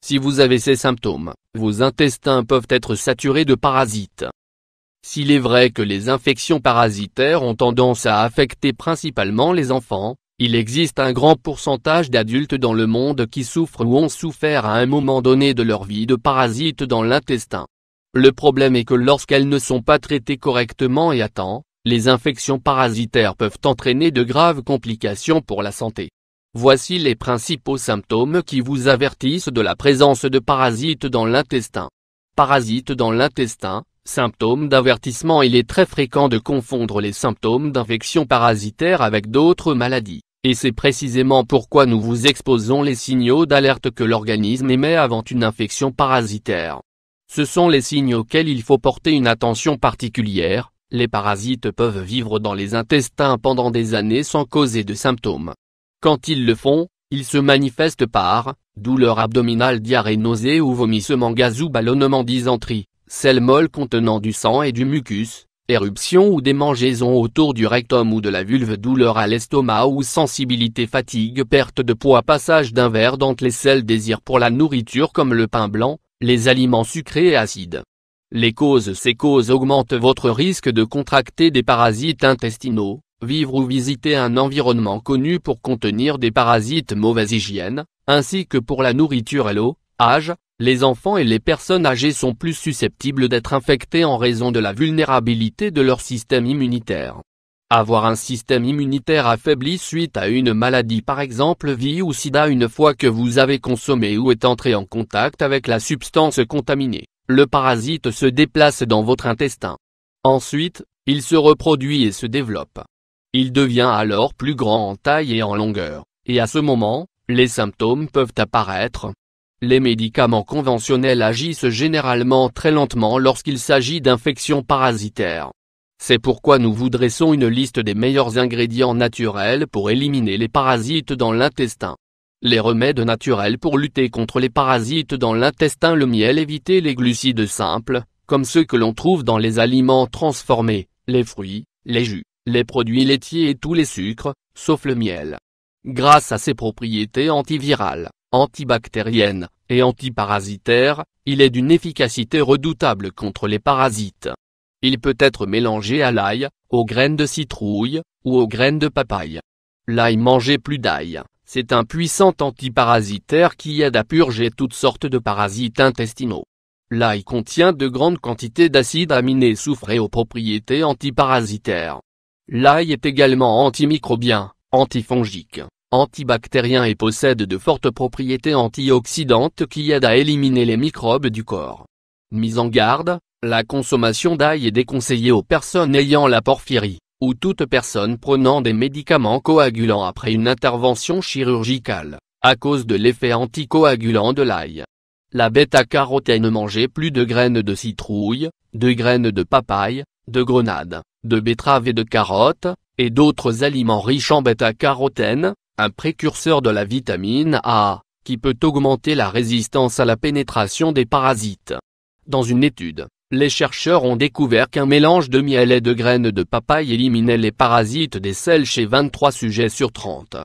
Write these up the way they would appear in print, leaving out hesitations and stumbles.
Si vous avez ces symptômes, vos intestins peuvent être saturés de parasites. S'il est vrai que les infections parasitaires ont tendance à affecter principalement les enfants, il existe un grand pourcentage d'adultes dans le monde qui souffrent ou ont souffert à un moment donné de leur vie de parasites dans l'intestin. Le problème est que lorsqu'elles ne sont pas traitées correctement et à temps, les infections parasitaires peuvent entraîner de graves complications pour la santé. Voici les principaux symptômes qui vous avertissent de la présence de parasites dans l'intestin. Parasites dans l'intestin, symptômes d'avertissement. Il est très fréquent de confondre les symptômes d'infection parasitaire avec d'autres maladies, et c'est précisément pourquoi nous vous exposons les signaux d'alerte que l'organisme émet avant une infection parasitaire. Ce sont les signes auxquels il faut porter une attention particulière. Les parasites peuvent vivre dans les intestins pendant des années sans causer de symptômes. Quand ils le font, ils se manifestent par douleur abdominale, diarrhée, nausée ou vomissement, gaz ou ballonnement, dysenterie, selles molles contenant du sang et du mucus, éruption ou démangeaisons autour du rectum ou de la vulve, douleur à l'estomac ou sensibilité, fatigue, perte de poids, passage d'un ver dans les selles, désir pour la nourriture comme le pain blanc, les aliments sucrés et acides. Les causes. Ces causes augmentent votre risque de contracter des parasites intestinaux. Vivre ou visiter un environnement connu pour contenir des parasites, mauvaise hygiène, ainsi que pour la nourriture et l'eau. Âge, les enfants et les personnes âgées sont plus susceptibles d'être infectés en raison de la vulnérabilité de leur système immunitaire. Avoir un système immunitaire affaibli suite à une maladie, par exemple VIH ou SIDA, une fois que vous avez consommé ou est entré en contact avec la substance contaminée, le parasite se déplace dans votre intestin. Ensuite, il se reproduit et se développe. Il devient alors plus grand en taille et en longueur, et à ce moment, les symptômes peuvent apparaître. Les médicaments conventionnels agissent généralement très lentement lorsqu'il s'agit d'infections parasitaires. C'est pourquoi nous vous dressons une liste des meilleurs ingrédients naturels pour éliminer les parasites dans l'intestin. Les remèdes naturels pour lutter contre les parasites dans l'intestin: le miel. Évitez les glucides simples, comme ceux que l'on trouve dans les aliments transformés, les fruits, les jus, les produits laitiers et tous les sucres, sauf le miel. Grâce à ses propriétés antivirales, antibactériennes et antiparasitaires, il est d'une efficacité redoutable contre les parasites. Il peut être mélangé à l'ail, aux graines de citrouille, ou aux graines de papaye. L'ail. Mangez plus d'ail, c'est un puissant antiparasitaire qui aide à purger toutes sortes de parasites intestinaux. L'ail contient de grandes quantités d'acides aminés soufrés aux propriétés antiparasitaires. L'ail est également antimicrobien, antifongique, antibactérien et possède de fortes propriétés antioxydantes qui aident à éliminer les microbes du corps. Mise en garde, la consommation d'ail est déconseillée aux personnes ayant la porphyrie, ou toute personne prenant des médicaments coagulants après une intervention chirurgicale, à cause de l'effet anticoagulant de l'ail. La bêta-carotène. Mangez plus de graines de citrouille, de graines de papaye, de grenade, de betterave et de carottes, et d'autres aliments riches en bêta-carotène, un précurseur de la vitamine A, qui peut augmenter la résistance à la pénétration des parasites. Dans une étude, les chercheurs ont découvert qu'un mélange de miel et de graines de papaye éliminait les parasites des selles chez 23 sujets sur 30.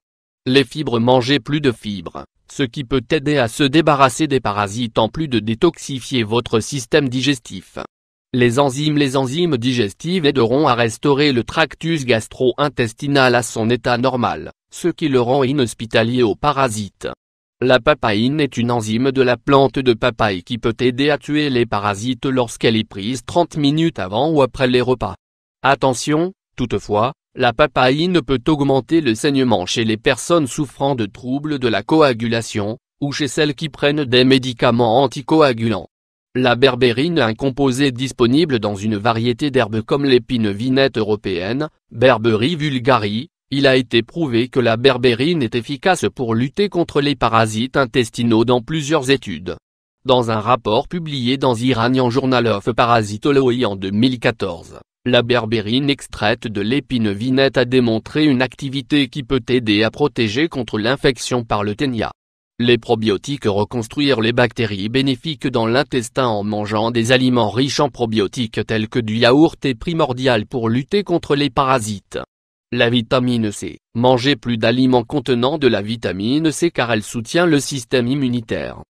Les fibres. Mangez plus de fibres, ce qui peut aider à se débarrasser des parasites en plus de détoxifier votre système digestif. Les enzymes digestives aideront à restaurer le tractus gastro-intestinal à son état normal, ce qui le rend inhospitalier aux parasites. La papaïne est une enzyme de la plante de papaye qui peut aider à tuer les parasites lorsqu'elle est prise 30 minutes avant ou après les repas. Attention, toutefois, la papaïne peut augmenter le saignement chez les personnes souffrant de troubles de la coagulation, ou chez celles qui prennent des médicaments anticoagulants. La berbérine, un composé disponible dans une variété d'herbes comme l'épine vinette européenne, Berberis vulgaris. Il a été prouvé que la berbérine est efficace pour lutter contre les parasites intestinaux dans plusieurs études. Dans un rapport publié dans Iranian Journal of Parasitology en 2014, la berbérine extraite de l'épine vinette a démontré une activité qui peut aider à protéger contre l'infection par le ténia. Les probiotiques. Reconstruire les bactéries bénéfiques dans l'intestin en mangeant des aliments riches en probiotiques tels que du yaourt est primordial pour lutter contre les parasites. La vitamine C. Mangez plus d'aliments contenant de la vitamine C car elle soutient le système immunitaire,